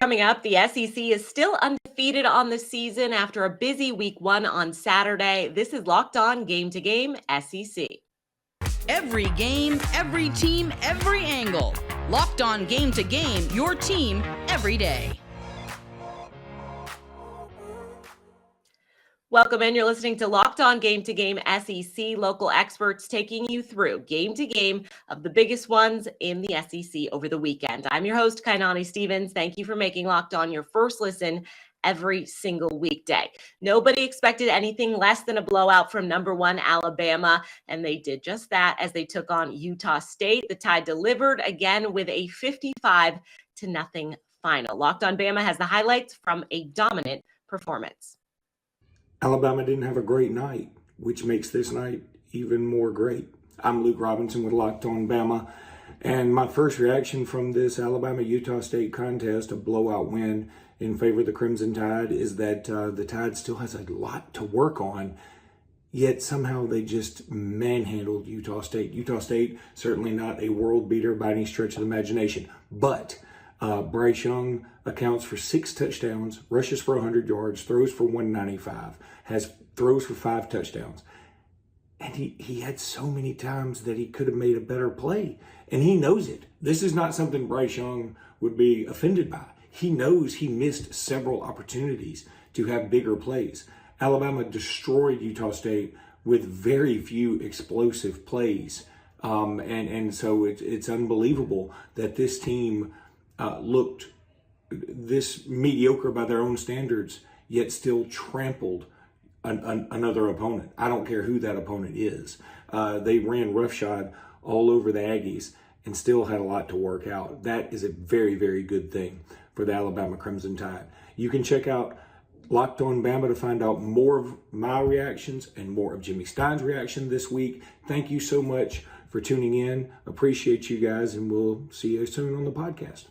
Coming up, the SEC is still undefeated on the season after a busy week 1 on Saturday. This is Locked On Game to Game SEC. Every game, every team, every angle. Locked On Game to Game, your team every day. Welcome in. You're listening to Locked On Game to Game SEC, local experts taking you through game to game of the biggest ones in the SEC over the weekend. I'm your host, Kainani Stevens. Thank you for making Locked On your first listen every single weekday. Nobody expected anything less than a blowout from number 1 Alabama, and they did just that as they took on Utah State. The Tide delivered again with a 55-0 final. Locked On Bama has the highlights from a dominant performance. Alabama didn't have a great night, which makes this night even more great. I'm Luke Robinson with Locked On Bama, and my first reaction from this Alabama-Utah State contest, a blowout win in favor of the Crimson Tide, is that the Tide still has a lot to work on, yet somehow they just manhandled Utah State. Utah State, certainly not a world beater by any stretch of the imagination, but Bryce Young accounts for 6 touchdowns, rushes for 100 yards, throws for 195, throws for 5 touchdowns. And he had so many times that he could have made a better play. And he knows it. This is not something Bryce Young would be offended by. He knows he missed several opportunities to have bigger plays. Alabama destroyed Utah State with very few explosive plays. And so it's unbelievable that this team looked this mediocre by their own standards, yet still trampled another opponent. I don't care who that opponent is. They ran roughshod all over the Aggies and still had a lot to work out. That is a very, very good thing for the Alabama Crimson Tide. You can check out Locked On Bama to find out more of my reactions and more of Jimmy Stein's reaction this week. Thank you so much for tuning in. Appreciate you guys, and we'll see you soon on the podcast.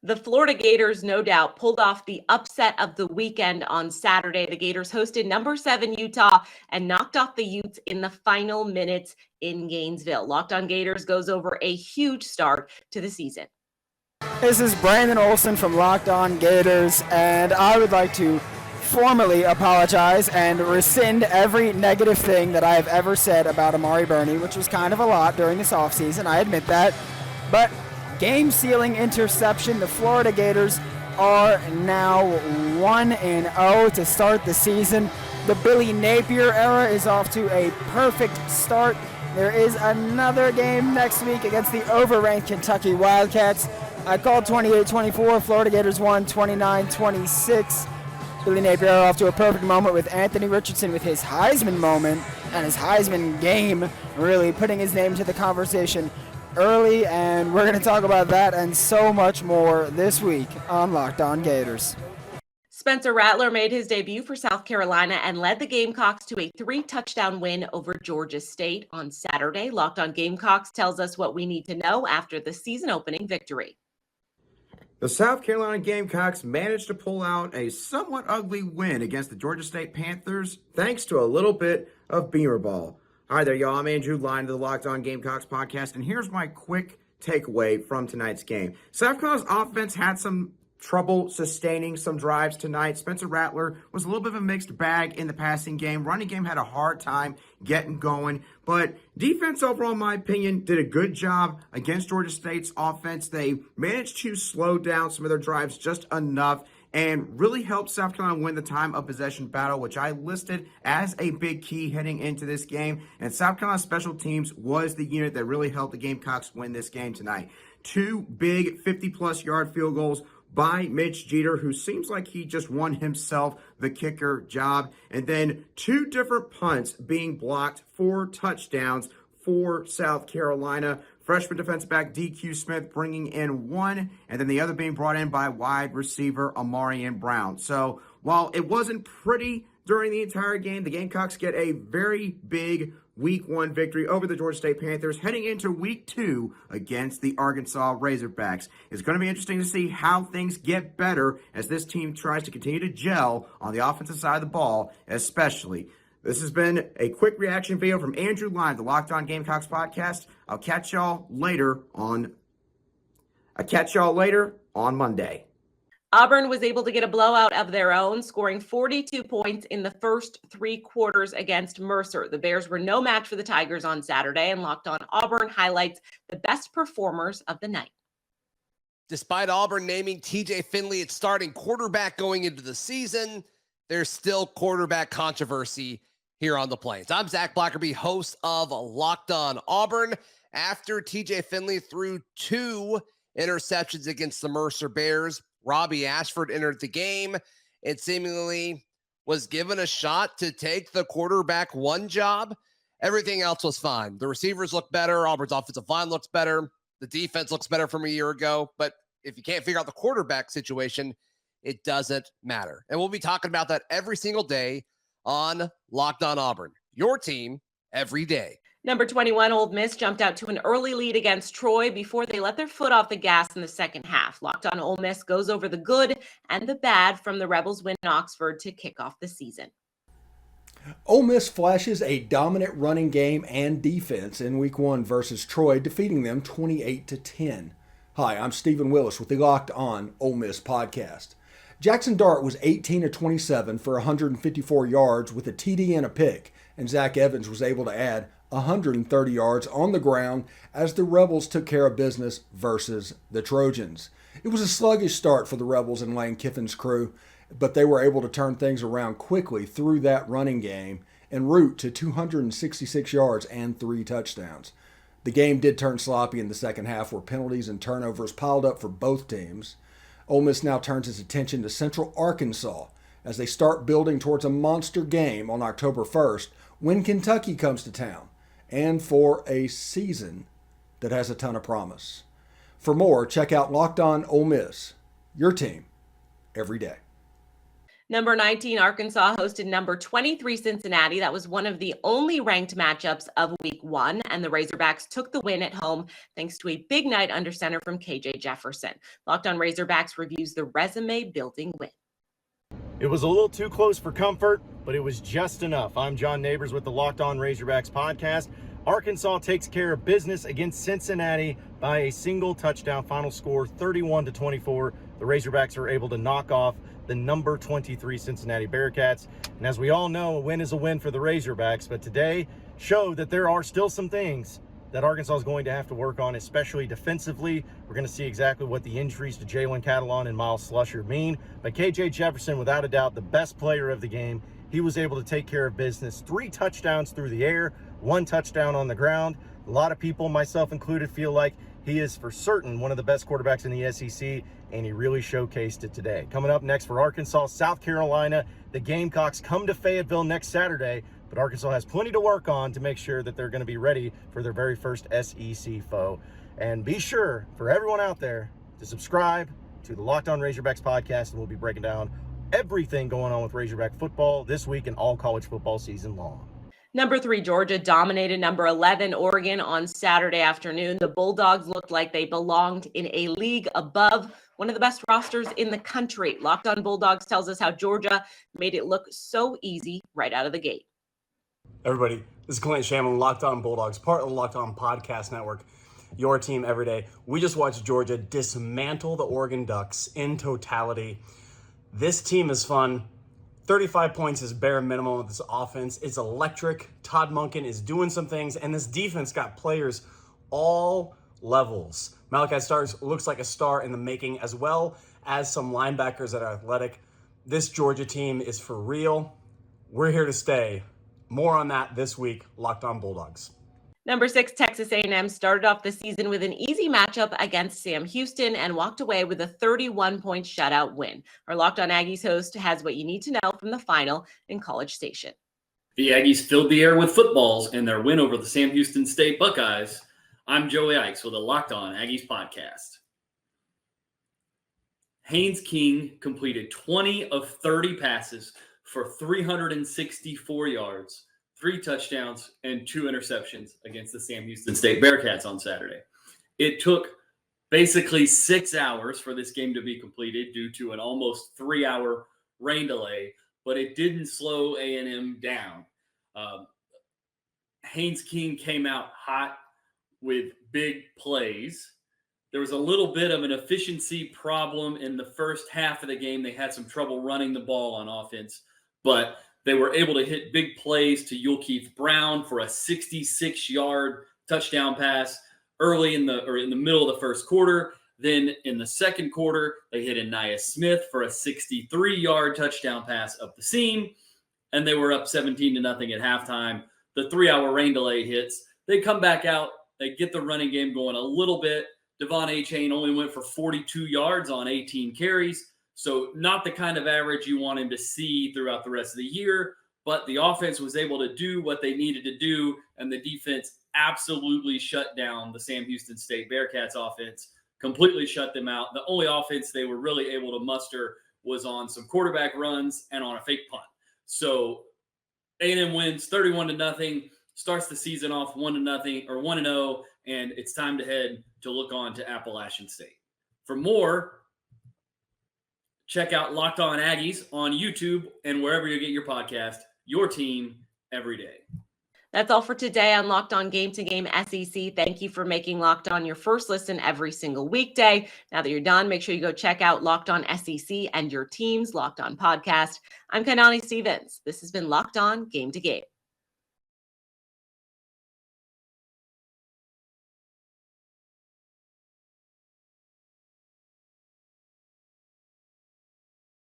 The Florida Gators, no doubt, pulled off the upset of the weekend on Saturday. The Gators hosted number 7 Utah and knocked off the Utes in the final minutes in Gainesville. Locked On Gators goes over a huge start to the season. This is Brandon Olson from Locked On Gators, and I would like to formally apologize and rescind every negative thing that I have ever said about Amari Burney, which was kind of a lot during this offseason. I admit that. But game-sealing interception. The Florida Gators are now 1-0 to start the season. The Billy Napier era is off to a perfect start. There is another game next week against the overranked Kentucky Wildcats. I called 28-24. Florida Gators won 29-26. Billy Napier off to a perfect moment with Anthony Richardson with his Heisman moment and his Heisman game, really putting his name to the conversation early, and we're going to talk about that and so much more this week on Locked On Gators. Spencer Rattler made his debut for South Carolina and led the Gamecocks to a 3-touchdown win over Georgia State on Saturday. Locked On Gamecocks tells us what we need to know after the season-opening victory. The South Carolina Gamecocks managed to pull out a somewhat ugly win against the Georgia State Panthers thanks to a little bit of Beamer ball. Hi there, y'all. I'm Andrew Line of the Locked On Gamecocks podcast, and here's my quick takeaway from tonight's game. South Carolina's offense had some trouble sustaining some drives tonight. Spencer Rattler was a little bit of a mixed bag in the passing game. Running game had a hard time getting going, but defense overall, in my opinion, did a good job against Georgia State's offense. They managed to slow down some of their drives just enough and really helped South Carolina win the time of possession battle, which I listed as a big key heading into this game. And South Carolina special teams was the unit that really helped the Gamecocks win this game tonight. 2 big 50-plus yard field goals by Mitch Jeter, who seems like he just won himself the kicker job. And then 2 different punts being blocked for touchdowns for South Carolina. Freshman defensive back DQ Smith bringing in 1, and then the other being brought in by wide receiver Amarian Brown. So while it wasn't pretty during the entire game, the Gamecocks get a very big Week 1 victory over the Georgia State Panthers heading into Week 2 against the Arkansas Razorbacks. It's going to be interesting to see how things get better as this team tries to continue to gel on the offensive side of the ball, especially. This has been a quick reaction video from Andrew Line, the Locked On Gamecocks podcast. I'll catch y'all later on Monday. Auburn was able to get a blowout of their own, scoring 42 points in the first 3 quarters against Mercer. The Bears were no match for the Tigers on Saturday, and Locked On Auburn highlights the best performers of the night. Despite Auburn naming TJ Finley its starting quarterback going into the season, there's still quarterback controversy here on the Plains. I'm Zach Blackerby, host of Locked On Auburn. After TJ Finley threw 2 interceptions against the Mercer Bears, Robbie Ashford entered the game and seemingly was given a shot to take the quarterback 1 job. Everything else was fine. The receivers look better. Auburn's offensive line looks better. The defense looks better from a year ago, but if you can't figure out the quarterback situation, it doesn't matter. And we'll be talking about that every single day on Locked On Auburn, your team every day. Number 21, Ole Miss jumped out to an early lead against Troy before they let their foot off the gas in the second half. Locked On Ole Miss goes over the good and the bad from the Rebels' win in Oxford to kick off the season. Ole Miss flashes a dominant running game and defense in Week 1 versus Troy, defeating them 28-10. Hi, I'm Stephen Willis with the Locked On Ole Miss podcast. Jackson Dart was 18-27 for 154 yards with a TD and a pick, and Zach Evans was able to add 130 yards on the ground as the Rebels took care of business versus the Trojans. It was a sluggish start for the Rebels and Lane Kiffin's crew, but they were able to turn things around quickly through that running game en route to 266 yards and 3 touchdowns. The game did turn sloppy in the second half where penalties and turnovers piled up for both teams. Ole Miss now turns its attention to Central Arkansas as they start building towards a monster game on October 1st when Kentucky comes to town, and for a season that has a ton of promise. For more, check out Locked On Ole Miss, your team every day. Number 19, Arkansas hosted number 23, Cincinnati. That was one of the only ranked matchups of Week 1, and the Razorbacks took the win at home thanks to a big night under center from KJ Jefferson. Locked On Razorbacks reviews the resume-building win. It was a little too close for comfort, but it was just enough. I'm John Neighbors with the Locked On Razorbacks podcast. Arkansas takes care of business against Cincinnati by a single touchdown. Final score 31-24. The Razorbacks are able to knock off the number 23 Cincinnati Bearcats. And as we all know, a win is a win for the Razorbacks, but today showed that there are still some things that Arkansas is going to have to work on, especially defensively. We're going to see exactly what the injuries to Jalen Catalon and Miles Slusher mean. But KJ Jefferson, without a doubt, the best player of the game. He was able to take care of business. 3 touchdowns through the air, 1 touchdown on the ground. A lot of people, myself included, feel like he is for certain one of the best quarterbacks in the SEC, and he really showcased it today. Coming up next for Arkansas, South Carolina. The Gamecocks come to Fayetteville next Saturday, but Arkansas has plenty to work on to make sure that they're going to be ready for their very first SEC foe. And be sure, for everyone out there, to subscribe to the Locked On Razorbacks podcast, and we'll be breaking down everything going on with Razorback football this week and all college football season long. Number 3, Georgia dominated number 11, Oregon on Saturday afternoon. The Bulldogs looked like they belonged in a league above one of the best rosters in the country. Locked On Bulldogs tells us how Georgia made it look so easy right out of the gate. Everybody, this is Clint Shamlin, Locked On Bulldogs, part of the Locked On Podcast Network, your team every day. We just watched Georgia dismantle the Oregon Ducks in totality. This team is fun. 35 points is bare minimum of this offense. It's electric. Todd Monken is doing some things, and this defense got players all levels. Malachi Starks looks like a star in the making, as well as some linebackers that are athletic. This Georgia team is for real. We're here to stay. More on that this week, Locked On Bulldogs. Number 6, Texas A&M started off the season with an easy matchup against Sam Houston and walked away with a 31-point shutout win. Our Locked On Aggies host has what you need to know from the final in College Station. The Aggies filled the air with footballs in their win over the Sam Houston State Buckeyes. I'm Joey Ikes with the Locked On Aggies podcast. Haynes King completed 20 of 30 passes for 364 yards, 3 touchdowns, and 2 interceptions against the Sam Houston State Bearcats on Saturday. It took basically 6 hours for this game to be completed due to an almost 3-hour rain delay, but it didn't slow A&M down. Haynes King came out hot with big plays. There was a little bit of an efficiency problem in the first half of the game. They had some trouble running the ball on offense, but they were able to hit big plays to Yulkeith Brown for a 66-yard touchdown pass early in the middle of the first quarter. Then in the second quarter, they hit Anaya Smith for a 63-yard touchdown pass up the seam, and they were up 17-0 at halftime. The 3-hour rain delay hits. They come back out. They get the running game going a little bit. Devon Achane only went for 42 yards on 18 carries. So not the kind of average you want him to see throughout the rest of the year, but the offense was able to do what they needed to do, and the defense absolutely shut down the Sam Houston State Bearcats offense, completely shut them out. The only offense they were really able to muster was on some quarterback runs and on a fake punt. So A&M wins 31-0, starts the season off 1-0 or 1-0, and it's time to head to look on to Appalachian State. For more, check out Locked On Aggies on YouTube and wherever you get your podcast. Your team every day. That's all for today on Locked On Game to Game SEC. Thank you for making Locked On your first listen every single weekday. Now that you're done, make sure you go check out Locked On SEC and your team's Locked On podcast. I'm Kainani Stevens. This has been Locked On Game to Game.